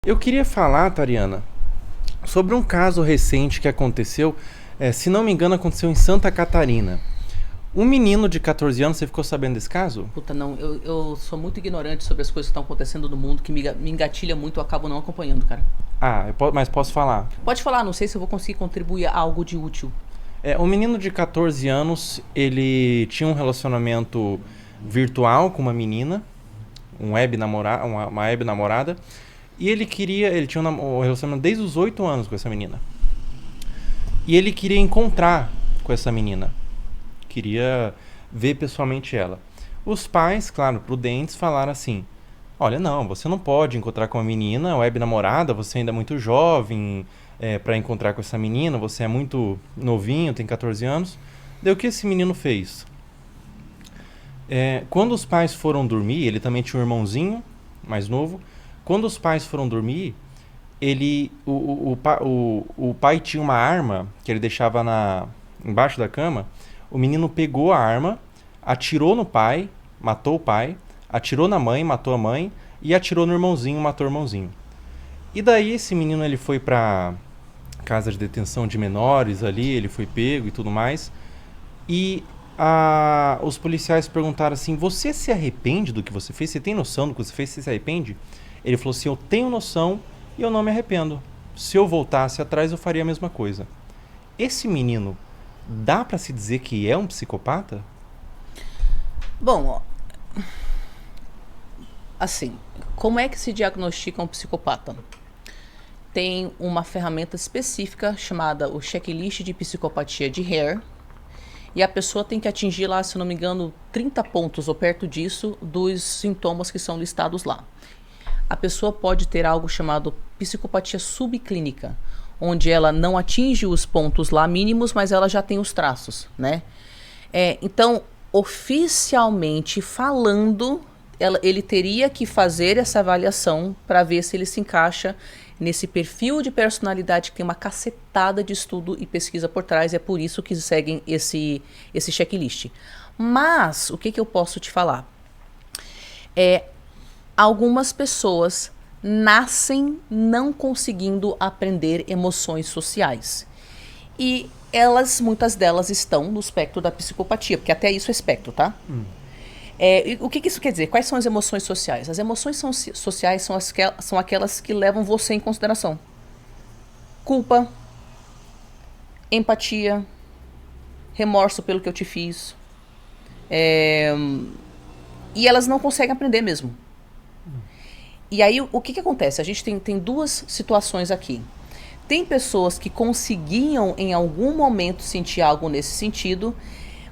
Eu queria falar, Tariana, sobre um caso recente que aconteceu, se não me engano, aconteceu em Santa Catarina. Um menino de 14 anos, você ficou sabendo desse caso? Puta, não, eu sou muito ignorante sobre as coisas que estão acontecendo no mundo, que me engatilha muito, eu acabo não acompanhando, cara. Ah, mas posso falar. Pode falar, não sei se eu vou conseguir contribuir a algo de útil. Um menino de 14 anos, ele tinha um relacionamento virtual com uma menina, uma web namorada, e ele tinha um relacionamento desde os 8 anos com essa menina. E ele queria encontrar com essa menina. Queria ver pessoalmente ela. Os pais, claro, prudentes, falaram assim: olha, não, você não pode encontrar com a menina, web namorada, você ainda é muito jovem para encontrar com essa menina, você é muito novinho, tem 14 anos. Daí o que esse menino fez? Quando os pais foram dormir, ele também tinha um irmãozinho mais novo. Quando os pais foram dormir, o pai tinha uma arma que ele deixava embaixo da cama. O menino pegou a arma, atirou no pai, matou o pai, atirou na mãe, matou a mãe, e atirou no irmãozinho, matou o irmãozinho. E daí esse menino ele foi pra casa de detenção de menores ali, ele foi pego e tudo mais. E os policiais perguntaram assim: você se arrepende do que você fez? Você tem noção do que você fez? Você se arrepende? Ele falou assim: eu tenho noção e eu não me arrependo. Se eu voltasse atrás, eu faria a mesma coisa. Esse menino, dá pra se dizer que é um psicopata? Bom, ó, assim, como é que se diagnostica um psicopata? Tem uma ferramenta específica chamada o checklist de psicopatia de Hare, e a pessoa tem que atingir lá, se não me engano, 30 pontos ou perto disso dos sintomas que são listados lá. A pessoa pode ter algo chamado psicopatia subclínica, onde ela não atinge os pontos lá mínimos, mas ela já tem os traços, né? Então, oficialmente falando, ele teria que fazer essa avaliação para ver se ele se encaixa nesse perfil de personalidade que tem uma cacetada de estudo e pesquisa por trás, e é por isso que seguem esse checklist. Mas, o que eu posso te falar? Algumas pessoas nascem não conseguindo aprender emoções sociais. E muitas delas estão no espectro da psicopatia, porque até isso é espectro, tá? E o que isso quer dizer? Quais são as emoções sociais? As emoções sociais são aquelas que levam você em consideração. Culpa, empatia, remorso pelo que eu te fiz. E elas não conseguem aprender mesmo. E aí, o que acontece? A gente tem duas situações aqui. Tem pessoas que conseguiam, em algum momento, sentir algo nesse sentido,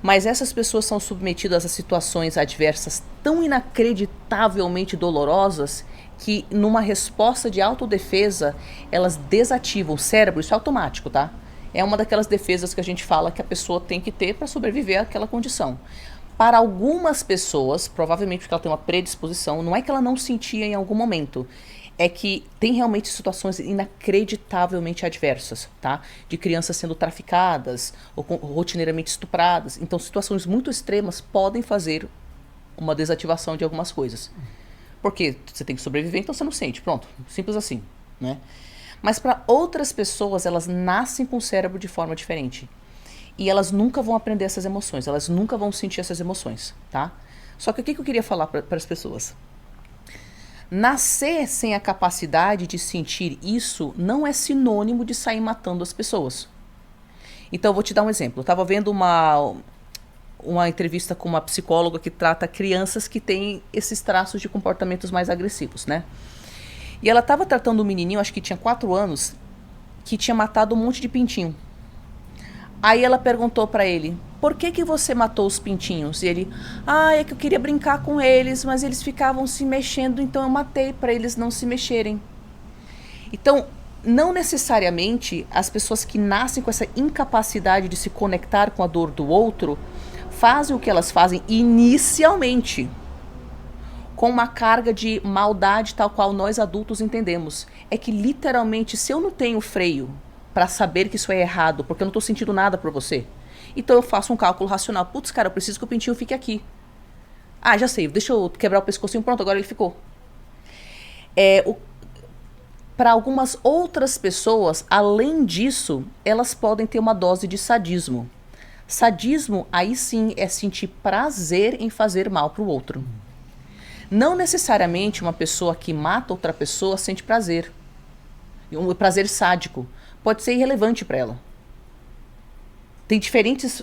mas essas pessoas são submetidas a situações adversas tão inacreditavelmente dolorosas que, numa resposta de autodefesa, elas desativam o cérebro. Isso é automático, tá? É uma daquelas defesas que a gente fala que a pessoa tem que ter para sobreviver àquela condição. Para algumas pessoas, provavelmente porque ela tem uma predisposição, não é que ela não sentia em algum momento, é que tem realmente situações inacreditavelmente adversas, tá? De crianças sendo traficadas ou rotineiramente estupradas. Então, situações muito extremas podem fazer uma desativação de algumas coisas. Porque você tem que sobreviver, então você não sente. Pronto, simples assim, né? Mas para outras pessoas, elas nascem com o cérebro de forma diferente. E elas nunca vão aprender essas emoções, elas nunca vão sentir essas emoções, tá? Só que o que eu queria falar para as pessoas? Nascer sem a capacidade de sentir isso não é sinônimo de sair matando as pessoas. Então, eu vou te dar um exemplo. Eu estava vendo uma entrevista com uma psicóloga que trata crianças que têm esses traços de comportamentos mais agressivos, né? E ela estava tratando um menininho, acho que tinha 4 anos, que tinha matado um monte de pintinho. Aí ela perguntou pra ele: por que você matou os pintinhos? E ele: é que eu queria brincar com eles, mas eles ficavam se mexendo, então eu matei pra eles não se mexerem. Então, não necessariamente as pessoas que nascem com essa incapacidade de se conectar com a dor do outro fazem o que elas fazem inicialmente com uma carga de maldade tal qual nós adultos entendemos. É que literalmente, se eu não tenho freio para saber que isso é errado, porque eu não tô sentindo nada por você, então eu faço um cálculo racional. Putz, cara, eu preciso que o pintinho fique aqui. Já sei, deixa eu quebrar o pescocinho, pronto, agora ele ficou. para algumas outras pessoas, além disso, elas podem ter uma dose de sadismo. Sadismo, aí sim, é sentir prazer em fazer mal para o outro. Não necessariamente uma pessoa que mata outra pessoa sente prazer. Um prazer sádico. Pode ser irrelevante para ela. Tem diferentes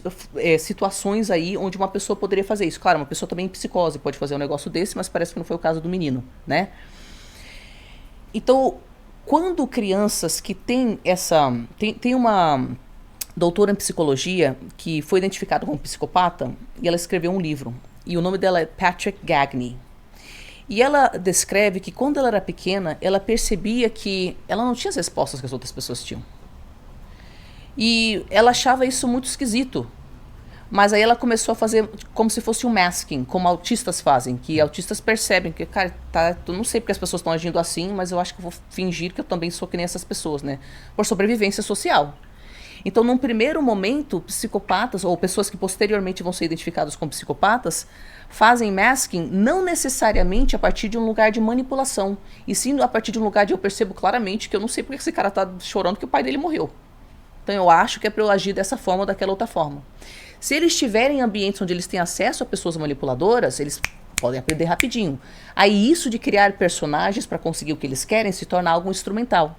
situações aí onde uma pessoa poderia fazer isso. Claro, uma pessoa também em psicose pode fazer um negócio desse, mas parece que não foi o caso do menino, né? Então, quando crianças que têm essa... Tem uma doutora em psicologia que foi identificada como psicopata e ela escreveu um livro. E o nome dela é Patrick Gagne. E ela descreve que quando ela era pequena, ela percebia que ela não tinha as respostas que as outras pessoas tinham. E ela achava isso muito esquisito. Mas aí ela começou a fazer como se fosse um masking, como autistas fazem. Que autistas percebem que, cara, eu não sei porque as pessoas estão agindo assim, mas eu acho que eu vou fingir que eu também sou que nem essas pessoas, né? Por sobrevivência social. Então, num primeiro momento, psicopatas, ou pessoas que posteriormente vão ser identificadas como psicopatas, fazem masking não necessariamente a partir de um lugar de manipulação, e sim a partir de um lugar de eu percebo claramente que eu não sei porque esse cara tá chorando que o pai dele morreu. Então eu acho que é para eu agir dessa forma ou daquela outra forma. Se eles estiverem em ambientes onde eles têm acesso a pessoas manipuladoras, eles podem aprender rapidinho. Aí isso de criar personagens para conseguir o que eles querem se torna algo instrumental.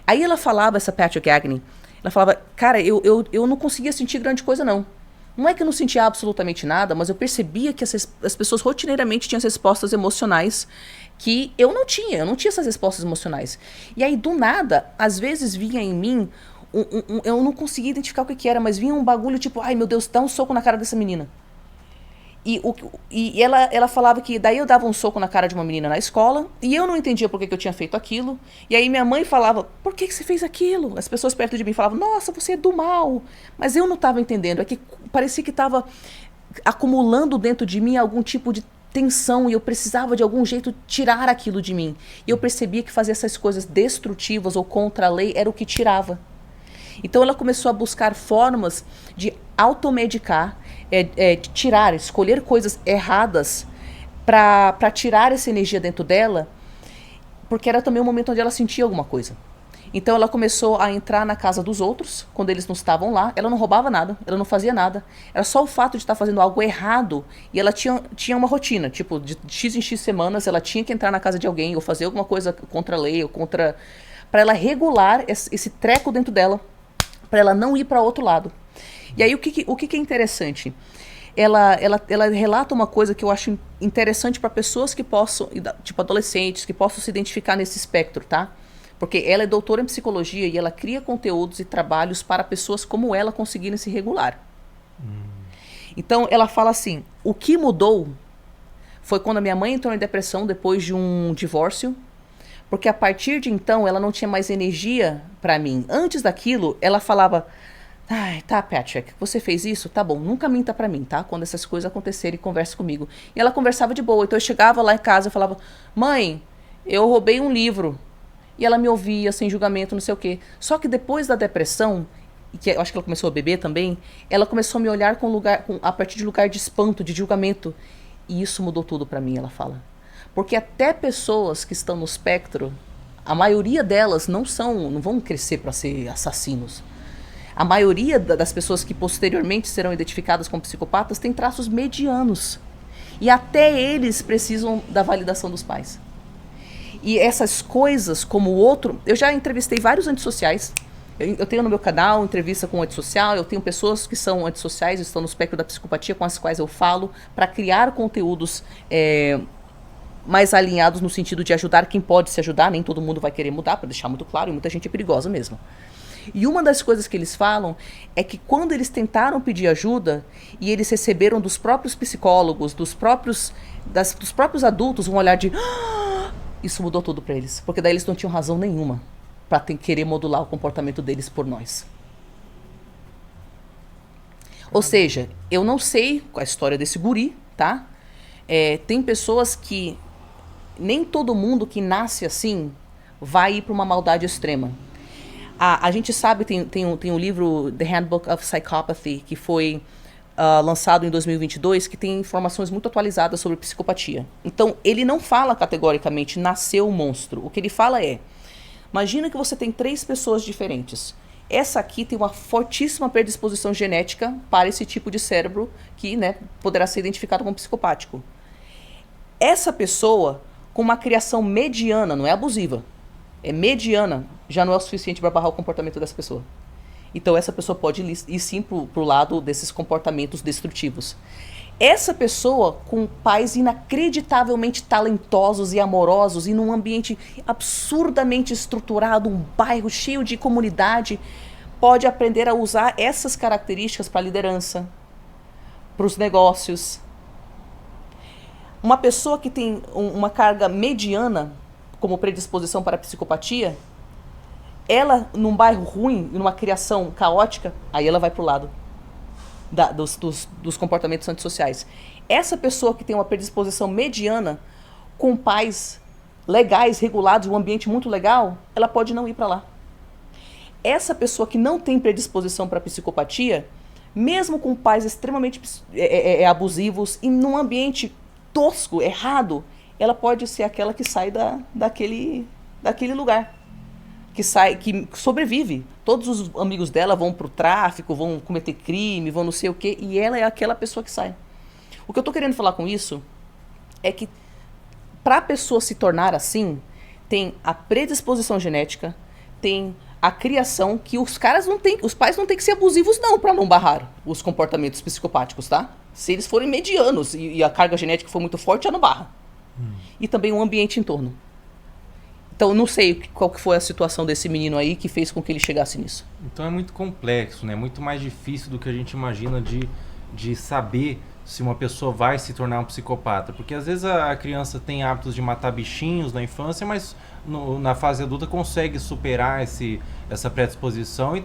Aí ela falava, essa Patrick Gagne, ela falava, cara, eu não conseguia sentir grande coisa não. Não é que eu não sentia absolutamente nada, mas eu percebia que as pessoas rotineiramente tinham as respostas emocionais que eu não tinha essas respostas emocionais. E aí, do nada, às vezes vinha em mim, eu não conseguia identificar o que era, mas vinha um bagulho tipo, ai meu Deus, dá um soco na cara dessa menina. E ela falava que daí eu dava um soco na cara de uma menina na escola e eu não entendia por que eu tinha feito aquilo. E aí minha mãe falava, por que você fez aquilo? As pessoas perto de mim falavam, nossa, você é do mal. Mas eu não estava entendendo, é que parecia que estava acumulando dentro de mim algum tipo de tensão e eu precisava de algum jeito tirar aquilo de mim. E eu percebia que fazer essas coisas destrutivas ou contra a lei era o que tirava. Então ela começou a buscar formas de automedicar, de tirar, escolher coisas erradas para tirar essa energia dentro dela, porque era também um momento onde ela sentia alguma coisa. Então ela começou a entrar na casa dos outros, quando eles não estavam lá. Ela não roubava nada, ela não fazia nada. Era só o fato de estar fazendo algo errado. E ela tinha uma rotina, tipo, de X em X semanas, ela tinha que entrar na casa de alguém ou fazer alguma coisa contra a lei, ou contra... para ela regular esse treco dentro dela, para ela não ir para outro lado. E aí o que é interessante? Ela relata uma coisa que eu acho interessante para pessoas que possam, tipo adolescentes, que possam se identificar nesse espectro, tá? Porque ela é doutora em psicologia e ela cria conteúdos e trabalhos para pessoas como ela conseguirem se regular. Então ela fala assim, o que mudou foi quando a minha mãe entrou em depressão depois de um divórcio, porque a partir de então ela não tinha mais energia para mim. Antes daquilo, ela falava, ai, tá, Patrick, você fez isso? Tá bom, nunca minta pra mim, tá? Quando essas coisas acontecerem, converse comigo. E ela conversava de boa. Então eu chegava lá em casa e falava, mãe, eu roubei um livro. E ela me ouvia, sem julgamento, não sei o quê. Só que depois da depressão, que eu acho que ela começou a beber também, ela começou a me olhar a partir de lugar de espanto, de julgamento. E isso mudou tudo pra mim, ela fala. Porque até pessoas que estão no espectro, a maioria delas não vão crescer para ser assassinos. A maioria das pessoas que posteriormente serão identificadas como psicopatas tem traços medianos. E até eles precisam da validação dos pais. E essas coisas, como o outro... Eu já entrevistei vários antissociais. Eu tenho no meu canal entrevista com um antissocial. Eu tenho pessoas que são antissociais, estão no espectro da psicopatia, com as quais eu falo, para criar conteúdos mais alinhados no sentido de ajudar quem pode se ajudar. Nem todo mundo vai querer mudar, para deixar muito claro. E muita gente é perigosa mesmo. E uma das coisas que eles falam é que quando eles tentaram pedir ajuda e eles receberam dos próprios psicólogos, dos próprios adultos, um olhar de... Isso mudou tudo para eles. Porque daí eles não tinham razão nenhuma para querer modular o comportamento deles por nós. Ou seja, eu não sei a história desse guri, tá? Tem pessoas que... Nem todo mundo que nasce assim vai ir para uma maldade extrema. A gente sabe, tem um livro, The Handbook of Psychopathy, que foi lançado em 2022, que tem informações muito atualizadas sobre psicopatia. Então, ele não fala categoricamente, nasceu um monstro. O que ele fala é, Imagina que você tem 3 pessoas diferentes. Essa aqui tem uma fortíssima predisposição genética para esse tipo de cérebro que, né, poderá ser identificado como psicopático. Essa pessoa, com uma criação mediana, não é abusiva, é mediana, já não é o suficiente para barrar o comportamento dessa pessoa. Então essa pessoa pode ir sim pro lado desses comportamentos destrutivos. Essa pessoa com pais inacreditavelmente talentosos e amorosos e num ambiente absurdamente estruturado, um bairro cheio de comunidade, pode aprender a usar essas características para a liderança, para os negócios. Uma pessoa que tem uma carga mediana como predisposição para a psicopatia, ela, num bairro ruim, numa criação caótica, aí ela vai pro lado dos comportamentos antissociais. Essa pessoa que tem uma predisposição mediana, com pais legais, regulados, um ambiente muito legal, ela pode não ir para lá. Essa pessoa que não tem predisposição para psicopatia, mesmo com pais extremamente abusivos e num ambiente tosco, errado, ela pode ser aquela que sai daquele lugar. Que sobrevive. Todos os amigos dela vão pro tráfico, vão cometer crime, vão não sei o quê, e ela é aquela pessoa que sai. O que eu tô querendo falar com isso é que para a pessoa se tornar assim, tem a predisposição genética, tem a criação que os pais não têm que ser abusivos não, para não barrar os comportamentos psicopáticos, tá? Se eles forem medianos e a carga genética for muito forte, já não barra. E também o ambiente em torno. Então, não sei qual que foi a situação desse menino aí que fez com que ele chegasse nisso. Então é muito complexo, né? Muito mais difícil do que a gente imagina de saber se uma pessoa vai se tornar um psicopata. Porque às vezes a criança tem hábitos de matar bichinhos na infância, mas na fase adulta consegue superar essa predisposição e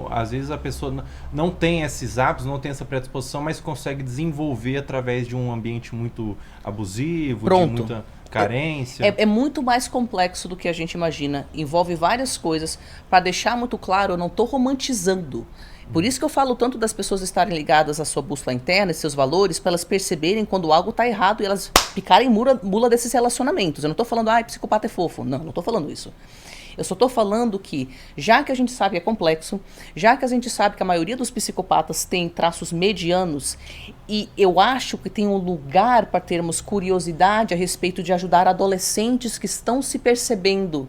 às vezes a pessoa não tem esses hábitos, não tem essa predisposição, mas consegue desenvolver através de um ambiente muito abusivo, Pronto. de muita carência. É muito mais complexo do que a gente imagina. Envolve várias coisas. Para deixar muito claro, eu não estou romantizando. Por isso que eu falo tanto das pessoas estarem ligadas à sua bússola interna, seus valores, para elas perceberem quando algo está errado e elas picarem mula desses relacionamentos. Eu não estou falando, psicopata é fofo. Não estou falando isso. Eu só estou falando que, já que a gente sabe que é complexo, já que a gente sabe que a maioria dos psicopatas tem traços medianos, e eu acho que tem um lugar para termos curiosidade a respeito de ajudar adolescentes que estão se percebendo,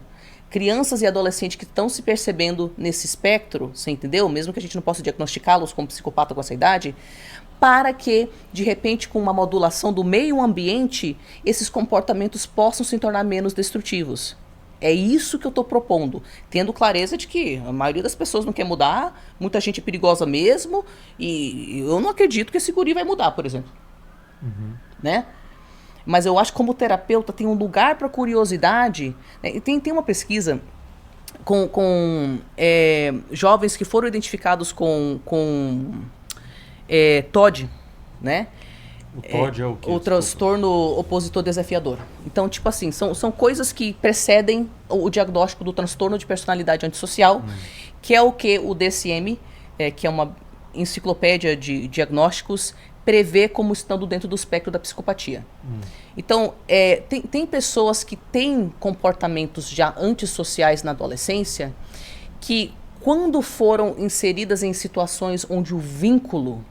crianças e adolescentes que estão se percebendo nesse espectro, você entendeu? Mesmo que a gente não possa diagnosticá-los como psicopata com essa idade, para que, de repente, com uma modulação do meio ambiente, esses comportamentos possam se tornar menos destrutivos. É isso que eu estou propondo, tendo clareza de que a maioria das pessoas não quer mudar, muita gente é perigosa mesmo, e eu não acredito que esse guri vai mudar, por exemplo. Né? Mas eu acho que como terapeuta tem um lugar para curiosidade, né? E tem uma pesquisa com jovens que foram identificados com TOD, né? O TOD é o quê? O transtorno opositor desafiador. Então, tipo assim, são coisas que precedem o diagnóstico do transtorno de personalidade antissocial, que é o que o DSM, que é uma enciclopédia de diagnósticos, prevê como estando dentro do espectro da psicopatia. Então, tem pessoas que têm comportamentos já antissociais na adolescência que, quando foram inseridas em situações onde o vínculo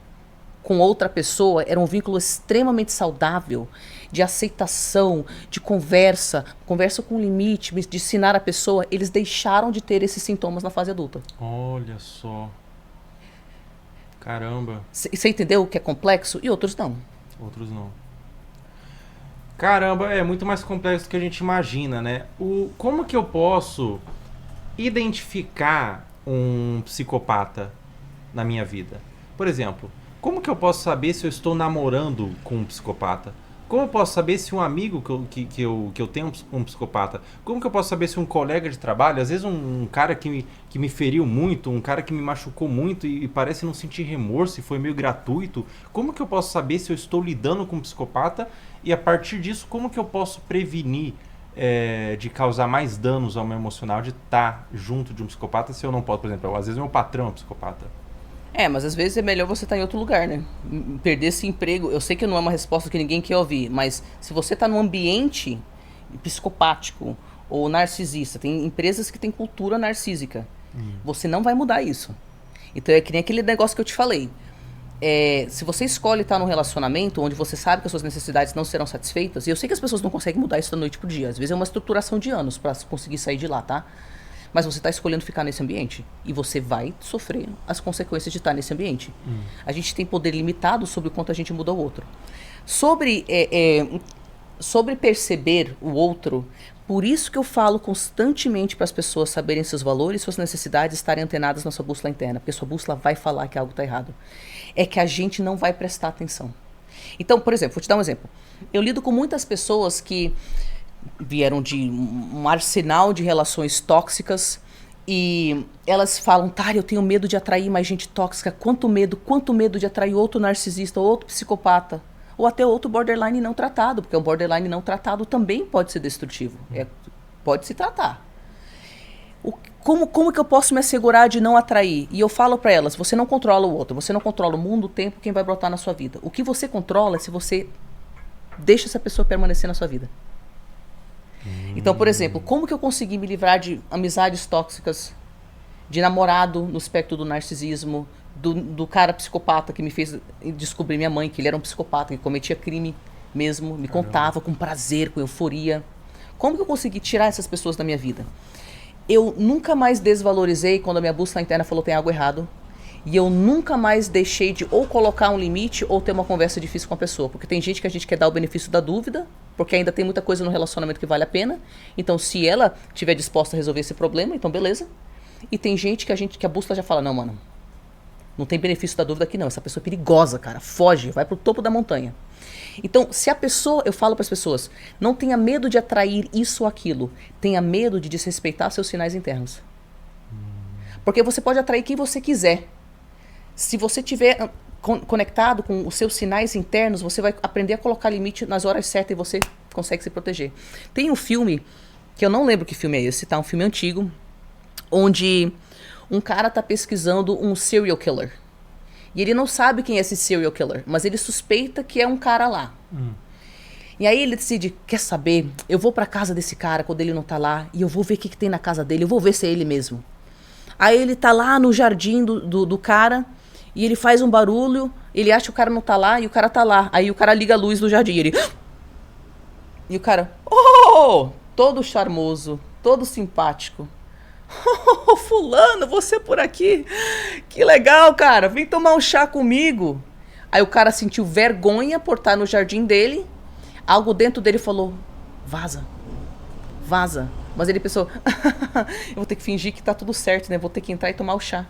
com outra pessoa era um vínculo extremamente saudável, de aceitação, de conversa com limite, de ensinar a pessoa, eles deixaram de ter esses sintomas na fase adulta. Olha só. Caramba. Você entendeu o que é complexo? E outros não. Outros não. Caramba, é muito mais complexo do que a gente imagina, né? Como que eu posso identificar um psicopata na minha vida? Por exemplo, como que eu posso saber se eu estou namorando com um psicopata? Como eu posso saber se um amigo que eu tenho um psicopata? Como que eu posso saber se um colega de trabalho, às vezes um cara que me feriu muito, um cara que me machucou muito e parece não sentir remorso e foi meio gratuito, como que eu posso saber se eu estou lidando com um psicopata? E a partir disso, como que eu posso prevenir de causar mais danos ao meu emocional, de estar junto de um psicopata se eu não posso? Por exemplo, às vezes meu patrão é um psicopata. Mas às vezes é melhor você estar em outro lugar, né? Perder esse emprego, eu sei que não é uma resposta que ninguém quer ouvir, mas se você está num ambiente psicopático, ou narcisista. Tem empresas que têm cultura narcísica. Você não vai mudar isso. Então é que nem aquele negócio que eu te falei. Se você escolhe estar num relacionamento onde você sabe que as suas necessidades não serão satisfeitas, e eu sei que as pessoas não conseguem mudar isso da noite pro dia, às vezes é uma estruturação de anos para conseguir sair de lá, tá? Mas você está escolhendo ficar nesse ambiente e você vai sofrer as consequências de estar nesse ambiente. A gente tem poder limitado sobre o quanto a gente muda o outro. Sobre perceber o outro, por isso que eu falo constantemente para as pessoas saberem seus valores, suas necessidades, estarem antenadas na sua bússola interna, porque sua bússola vai falar que algo está errado. É que a gente não vai prestar atenção. Então, por exemplo, vou te dar um exemplo. Eu lido com muitas pessoas que vieram de um arsenal de relações tóxicas e elas falam, Tari, eu tenho medo de atrair mais gente tóxica. Quanto medo de atrair outro narcisista, outro psicopata. Ou até outro borderline não tratado, porque um borderline não tratado também pode ser destrutivo. Pode se tratar. Como que eu posso me assegurar de não atrair? E eu falo para elas, você não controla o outro, você não controla o mundo, o tempo, quem vai brotar na sua vida. O que você controla é se você deixa essa pessoa permanecer na sua vida. Então, por exemplo, como que eu consegui me livrar de amizades tóxicas, de namorado no espectro do narcisismo, do cara psicopata que me fez descobrir minha mãe, que ele era um psicopata, que cometia crime mesmo, me contava com prazer, com euforia. Como que eu consegui tirar essas pessoas da minha vida? Eu nunca mais desvalorizei quando a minha bússola interna falou tem algo errado. E eu nunca mais deixei de ou colocar um limite ou ter uma conversa difícil com a pessoa. Porque tem gente que a gente quer dar o benefício da dúvida, porque ainda tem muita coisa no relacionamento que vale a pena. Então, se ela estiver disposta a resolver esse problema, então beleza. E tem gente que a bússola já fala, não, mano, não tem benefício da dúvida aqui não. Essa pessoa é perigosa, cara. Foge, vai pro topo da montanha. Então, se a pessoa, eu falo para as pessoas, não tenha medo de atrair isso ou aquilo. Tenha medo de desrespeitar seus sinais internos. Porque você pode atrair quem você quiser. Se você estiver conectado com os seus sinais internos, você vai aprender a colocar limite nas horas certas e você consegue se proteger. Tem um filme, que eu não lembro que filme é esse, tá? Um filme antigo, onde um cara tá pesquisando um serial killer. E ele não sabe quem é esse serial killer, mas ele suspeita que é um cara lá. E aí ele decide, quer saber, eu vou pra casa desse cara quando ele não tá lá, e eu vou ver o que tem na casa dele, eu vou ver se é ele mesmo. Aí ele tá lá no jardim do cara, e ele faz um barulho, ele acha que o cara não tá lá, e o cara tá lá. Aí o cara liga a luz do jardim, e ele... E o cara, oh! Todo charmoso, todo simpático. Oh, fulano, você por aqui? Que legal, cara, vem tomar um chá comigo. Aí o cara sentiu vergonha por estar no jardim dele. Algo dentro dele falou, vaza, vaza. Mas ele pensou, eu vou ter que fingir que tá tudo certo, né? Vou ter que entrar e tomar o chá.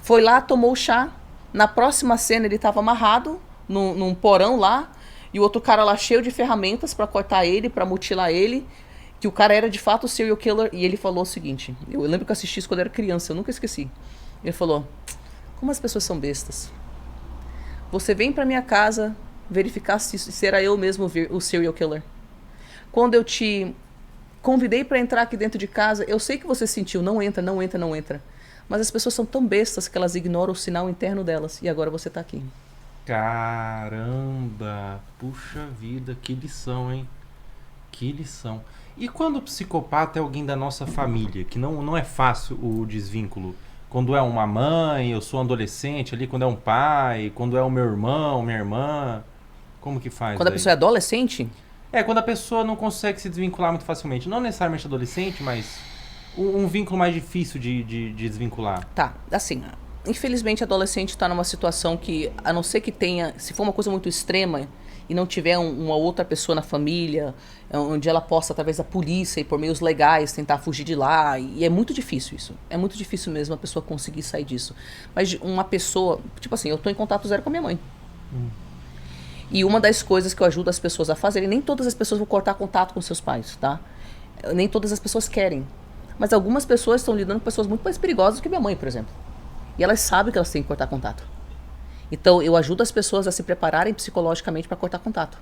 Foi lá, tomou o chá. Na próxima cena ele tava amarrado num porão lá. E o outro cara lá cheio de ferramentas pra cortar ele, pra mutilar ele. Que o cara era de fato o serial killer. E ele falou o seguinte, eu lembro que eu assisti isso quando eu era criança, eu nunca esqueci. Ele falou, como as pessoas são bestas. Você vem pra minha casa verificar se era eu mesmo o serial killer. Quando eu te convidei pra entrar aqui dentro de casa, eu sei que você sentiu, não entra, não entra, não entra. Mas as pessoas são tão bestas que elas ignoram o sinal interno delas. E agora você tá aqui. Caramba, puxa vida, que lição, hein? Que lição. E quando o psicopata é alguém da nossa família, que não é fácil o desvínculo? Quando é uma mãe, eu sou um adolescente ali, quando é um pai, quando é o meu irmão, minha irmã, como que faz? Quando a pessoa é adolescente? Quando a pessoa não consegue se desvincular muito facilmente. Não necessariamente adolescente, mas um vínculo mais difícil de desvincular. Tá, assim, infelizmente adolescente está numa situação que, a não ser que tenha, se for uma coisa muito extrema e não tiver uma outra pessoa na família, onde ela possa, através da polícia e por meios legais, tentar fugir de lá, e é muito difícil isso. É muito difícil mesmo a pessoa conseguir sair disso. Mas uma pessoa, tipo assim, eu tô em contato zero com a minha mãe. E uma das coisas que eu ajudo as pessoas a fazerem, nem todas as pessoas vão cortar contato com seus pais, tá? Nem todas as pessoas querem. Mas algumas pessoas estão lidando com pessoas muito mais perigosas que minha mãe, por exemplo. E elas sabem que elas têm que cortar contato. Então, eu ajudo as pessoas a se prepararem psicologicamente para cortar contato.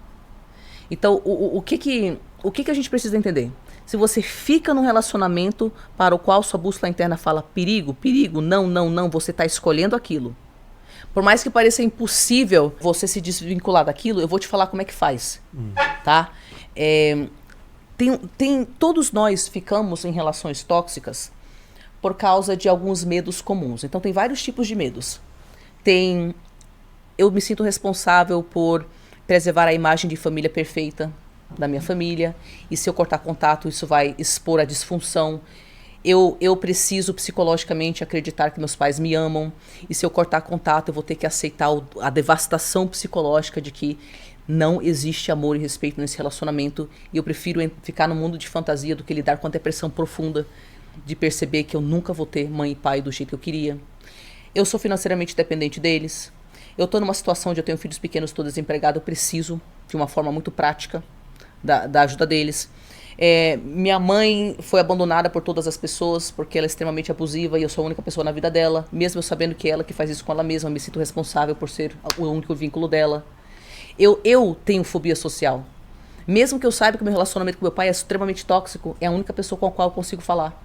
Então, o que a gente precisa entender? Se você fica num relacionamento para o qual sua bússola interna fala perigo, perigo, não, não, não, você está escolhendo aquilo. Por mais que pareça impossível você se desvincular daquilo, eu vou te falar como é que faz, tá? Todos nós ficamos em relações tóxicas por causa de alguns medos comuns. Então tem vários tipos de medos. Eu me sinto responsável por preservar a imagem de família perfeita da minha família, e se eu cortar contato, isso vai expor a disfunção. Eu preciso psicologicamente acreditar que meus pais me amam, e se eu cortar contato, eu vou ter que aceitar a devastação psicológica de que não existe amor e respeito nesse relacionamento, e eu prefiro ficar no mundo de fantasia do que lidar com a depressão profunda de perceber que eu nunca vou ter mãe e pai do jeito que eu queria. Eu sou financeiramente dependente deles. Eu estou numa situação onde eu tenho filhos pequenos, estou desempregado, eu preciso, de uma forma muito prática, da ajuda deles. Minha mãe foi abandonada por todas as pessoas porque ela é extremamente abusiva e eu sou a única pessoa na vida dela. Mesmo eu sabendo que é ela que faz isso com ela mesma, eu me sinto responsável por ser o único vínculo dela. Eu tenho fobia social. Mesmo que eu saiba que o meu relacionamento com meu pai é extremamente tóxico, é a única pessoa com a qual eu consigo falar.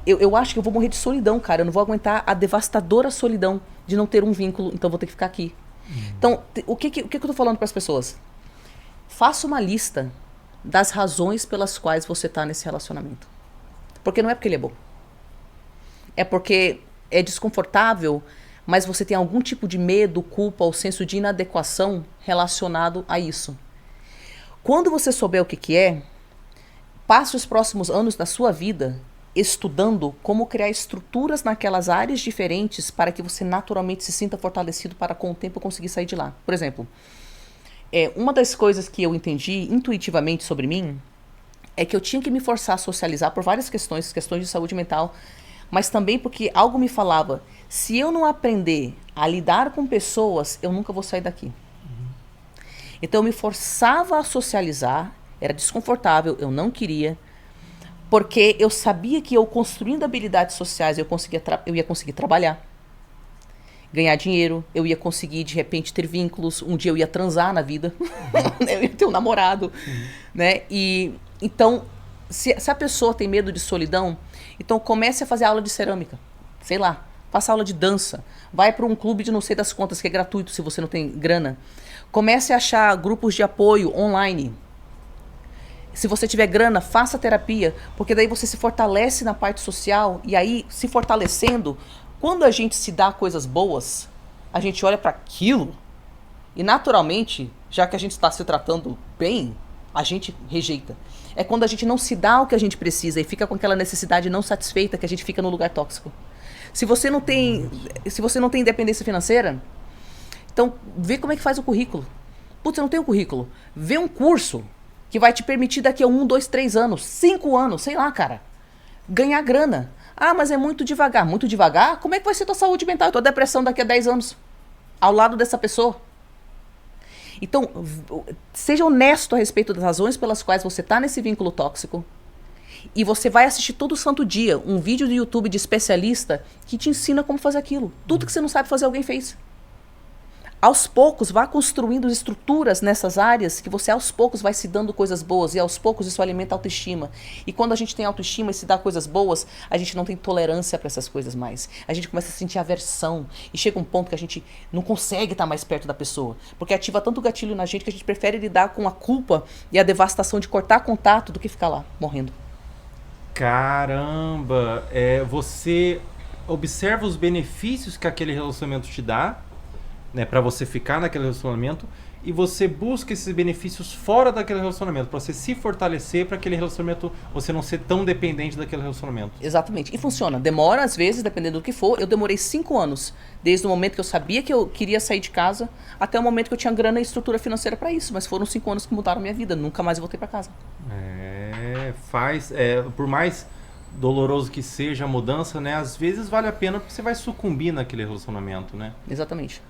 Eu acho que eu vou morrer de solidão, cara. Eu não vou aguentar a devastadora solidão de não ter um vínculo, então eu vou ter que ficar aqui. Então, o que eu tô falando para as pessoas? Faça uma lista das razões pelas quais você tá nesse relacionamento. Porque não é porque ele é bom. É porque é desconfortável, mas você tem algum tipo de medo, culpa ou senso de inadequação relacionado a isso. Quando você souber o que é, passe os próximos anos da sua vida estudando como criar estruturas naquelas áreas diferentes para que você naturalmente se sinta fortalecido para com o tempo conseguir sair de lá. Por exemplo, uma das coisas que eu entendi intuitivamente sobre mim é que eu tinha que me forçar a socializar por várias questões de saúde mental, mas também porque algo me falava, se eu não aprender a lidar com pessoas, eu nunca vou sair daqui. Então eu me forçava a socializar, era desconfortável, eu não queria, porque eu sabia que eu construindo habilidades sociais eu ia conseguir trabalhar, ganhar dinheiro, eu ia conseguir de repente ter vínculos, um dia eu ia transar na vida, eu ia ter um namorado, né? E então, se a pessoa tem medo de solidão, então comece a fazer aula de cerâmica, sei lá, faça aula de dança, vai para um clube de não sei das quantas que é gratuito se você não tem grana, comece a achar grupos de apoio online. Se você tiver grana, faça terapia, porque daí você se fortalece na parte social, e aí, se fortalecendo, quando a gente se dá coisas boas, a gente olha para aquilo e naturalmente, já que a gente está se tratando bem, a gente rejeita. É quando a gente não se dá o que a gente precisa e fica com aquela necessidade não satisfeita que a gente fica no lugar tóxico. Se você não tem independência financeira, então vê como é que faz o currículo. Putz, eu não tenho currículo. Vê um curso que vai te permitir daqui a 1, 2, 3 anos, 5 anos, sei lá, cara, ganhar grana. Ah, mas é muito devagar. Muito devagar? Como é que vai ser tua saúde mental e tua depressão daqui a 10 anos? Ao lado dessa pessoa. Então, seja honesto a respeito das razões pelas quais você está nesse vínculo tóxico. E você vai assistir todo santo dia um vídeo do YouTube de especialista que te ensina como fazer aquilo. Tudo que você não sabe fazer, alguém fez. Aos poucos, vá construindo estruturas nessas áreas que você aos poucos vai se dando coisas boas e aos poucos isso alimenta a autoestima. E quando a gente tem autoestima e se dá coisas boas, a gente não tem tolerância para essas coisas mais. A gente começa a sentir aversão e chega um ponto que a gente não consegue estar mais perto da pessoa, porque ativa tanto gatilho na gente que a gente prefere lidar com a culpa e a devastação de cortar contato do que ficar lá, morrendo. Caramba! Você observa os benefícios que aquele relacionamento te dá, né, para você ficar naquele relacionamento, e você busca esses benefícios fora daquele relacionamento, para você se fortalecer para aquele relacionamento, você não ser tão dependente daquele relacionamento. Exatamente. E funciona. Demora, às vezes, dependendo do que for. Eu demorei 5 anos, desde o momento que eu sabia que eu queria sair de casa, até o momento que eu tinha grana e estrutura financeira para isso. Mas foram 5 anos que mudaram a minha vida. Nunca mais voltei para casa. Por mais doloroso que seja a mudança, né, às vezes vale a pena porque você vai sucumbir naquele relacionamento, né? Exatamente.